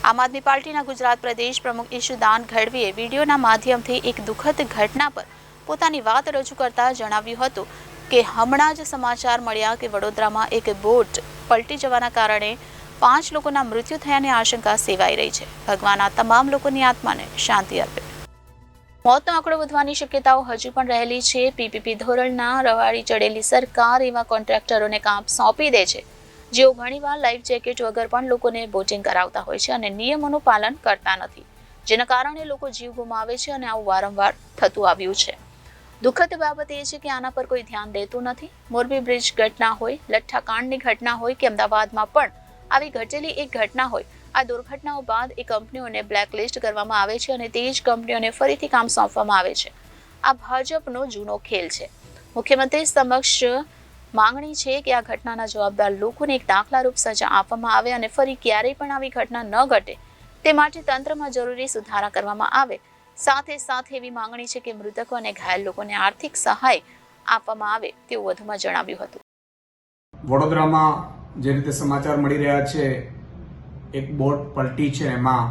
આમ આદમી પાર્ટીના ગુજરાત પ્રદેશ પ્રમુખ ઈશુદાન ગઢવીએ વિડીયોના માધ્યમથી એક દુઃખદ ઘટના પર પોતાની વાત રજૂ કરતા જણાવ્યું હતું કે હમણાં જ સમાચાર મળ્યા કે વડોદરામાં એક બોટ પલટી જવાના કારણે 5 લોકોના મૃત્યુ થયાની આશંકા સેવાઈ રહી છે। ભગવાન આ તમામ લોકોની આત્માને શાંતિ આપે। મોતનો આંકડો વધવાની શક્યતાઓ હજુ પણ રહેલી છે। પીપીપી ધોરણના રવાડી ચડેલી સરકાર એવા કોન્ટ્રાક્ટરોને કામ સોંપી દે છે જેઓ ઘણીવાર લાઈફ જેકેટ વગર પણ લોકોને બોટિંગ કરાવતા હોય છે અને નિયમોનું પાલન કરતા નથી, જેના કારણે લોકો જીવ ગુમાવે છે અને આવું વારંવાર થતું આવ્યું છે। દુઃખદ બાબત એ છે કે આના પર કોઈ ધ્યાન દેતું નથી। મોરબી બ્રિજ ઘટના હોય, લઠ્ઠાકાંડની ઘટના હોય કે અમદાવાદમાં પણ આવી ઘટેલી એક ઘટના હોય, આ દુર્ઘટનાઓ બાદ એ કંપનીઓને બ્લેકલિસ્ટ કરવામાં આવે છે અને તે જ કંપનીઓને ફરીથી કામ સોંપવામાં આવે છે। આ ભાજપનો જૂનો ખેલ છે। મુખ્યમંત્રી સમક્ષ માંગણી છે કે આ ઘટનાના જવાબદાર લોકોને એક દાખલારૂપ સજા આપવામાં આવે અને ફરી ક્યારેય પણ આવી ઘટના ન ઘટે તે માટે તંત્રમાં જરૂરી સુધારા કરવામાં આવે। સાથે એવી માંગણી છે કે મૃતકો અને ઘાયલ લોકોને આર્થિક સહાય આપવામાં આવે તેવું વધુમાં જણાવ્યું હતું। વડોદરામાં જે રીતે સમાચાર મળી રહ્યા છે, એક બોટ પલટી છે, એમાં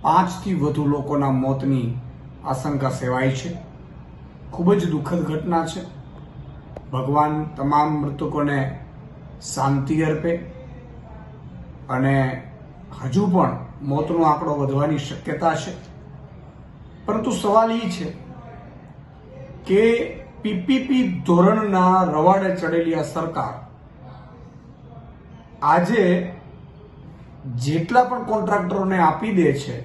5 થી વધુ લોકોના મોતની આશંકા સેવાઈ છે। ખૂબ જ દુઃખદ ઘટના છે। ભગવાન તમામ મૃતકોને શાંતિ અર્પે અને હજુ પણ મોતનો આંકડો વધવાની શક્યતા છે। પરંતુ સવાલ એ છે કે પીપીપી ધોરણના રવાડે ચડેલી આ સરકાર આજે જેટલા પણ કોન્ટ્રાક્ટરોને આપી દે છે,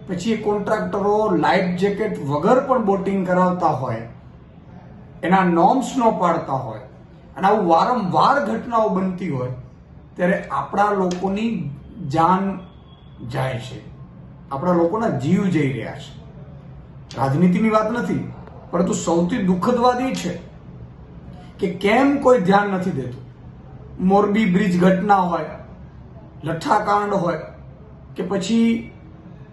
પછી એ કોન્ટ્રાક્ટરો લાઈફ જેકેટ વગર પણ બોટિંગ કરાવતા હોય, એના નોર્મ્સ ન પાડતા હોય અને આવું વારંવાર ઘટનાઓ બનતી હોય ત્યારે આપણા લોકોની જાન જાય છે, આપણા લોકોના જીવ જઈ રહ્યા છે। રાજનીતિની વાત નથી, પરંતુ સૌથી દુઃખદ વાત એ છે કે કેમ કોઈ ધ્યાન નથી દેતું। મોરબી બ્રિજ ઘટના હોય, લઠ્ઠાકાંડ હોય કે પછી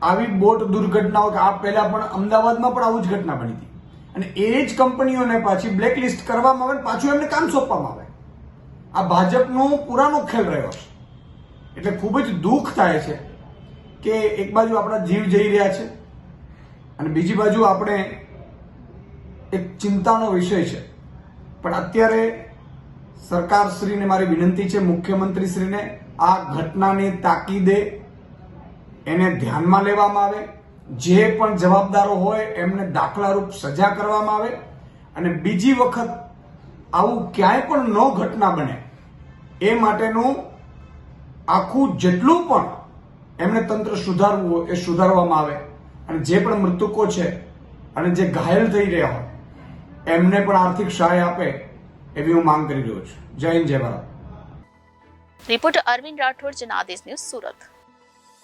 આવી બોટ દુર્ઘટનાઓ કે આ પહેલા પણ અમદાવાદમાં પણ આવું જ ઘટના બની હતી અને એ જ કંપનીઓને પાછી બ્લેકલિસ્ટ કરવામાં આવે, પાછું એમને કામ સોંપવામાં આવે। આ ભાજપનો પુરાનો ખેલ રહ્યો છે। એટલે ખૂબ જ દુઃખ થાય છે કે એક બાજુ આપણા જીવ જઈ રહ્યા છે અને બીજી બાજુ આપણે એક ચિંતાનો વિષય છે। પણ અત્યારે સરકારશ્રીને મારી વિનંતી છે, મુખ્યમંત્રીશ્રીને આ ઘટનાની તાકીદે એને ધ્યાનમાં લેવામાં આવે, જે પણ જવાબદારો હોય એમને દાખલારૂપ સજા કરવામાં આવે અને બીજી વખત આવું ક્યાંય પણ ન ઘટના બને એ માટેનું આખું જેટલું પણ એમને તંત્ર સુધારવું હોય એ સુધારવામાં આવે અને જે પણ મૃતકો છે અને જે ઘાયલ થઈ રહ્યા હોય એમને પણ આર્થિક સહાય આપે એવી હું માંગ કરી રહ્યો છું। જય હિન્દ, જય ભારત। Reporter Arvind Rathod, Janadesh news, Surat.